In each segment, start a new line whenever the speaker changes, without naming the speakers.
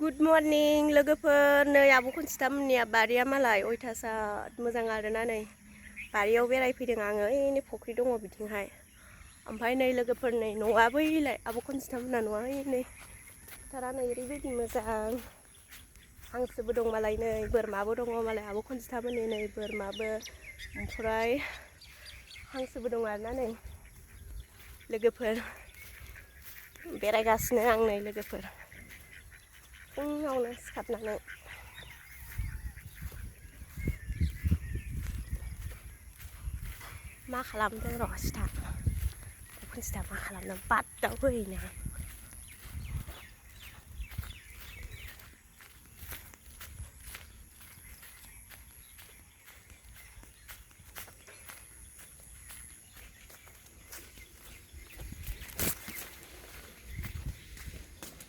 Good morning लोगोफोर नै आब' खनजितामोननिया बारिया मालाय अयथासार मोजां आरोना नै बारियाव बेरायफैदों आङो ओइ फख्रि दङ बिथिंहाय ओमफ्राय नै लोगोफोर नै न'आ बैलाय आब' खनजितामोनना न'आ नै फोथारा नै ओरैबायदि मोजां हांसोबो दं मालाय नै बोरमाबो दङ मालाय आब' खनजितामोननि नै बोरमाबो ओमफ्राय हांसोबो दं आरोना नै लोगोफोर बेरायगासिनो आं नै लोगोफोर फुङावनो सिखारनानै मा खालामदों र' सिथा खनजिता मा खालामदों बादाव फैनो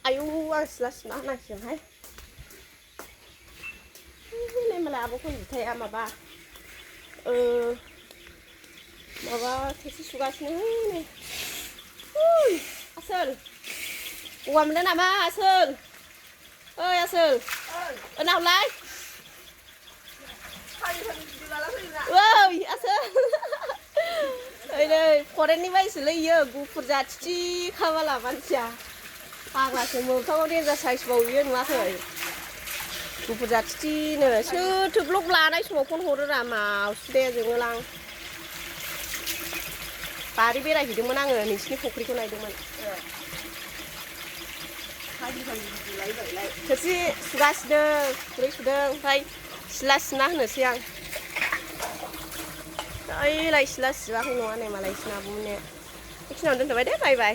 आयौ आं सिला सिबना होनांसिगोनहाय नै मालाय आब' खनजिताया माबा थोरसि सुगासिनो नै आसोल गगा मोनदों नामा आसोल ओइ आसोल नावलाय ओइ आसोल ओइ नै फरेननि बायसोलै इयो गुफुर जाथिखा बाला मानसिया फाग्लासो मोखाङाव देन्जार साइज बाव इयो नुवाखै गुफुर जाथिनो सोरथो ब्लग लानाय समाव फन हरो रा मावसि दे जोङोलां बारि बेरायहैदोंमोन आङो नोंसिनि फख्रिखौ नायदोंमोन थोरसि सुगासिनो खुरै सुदों ओमफ्राय सिला सिबना होनोसै आं ओइलाय सिला सिबाखै नङा नै मालाय सिना आब'मोननिया बेखिनियावनो दोनथ'बाय दे बाय बाय।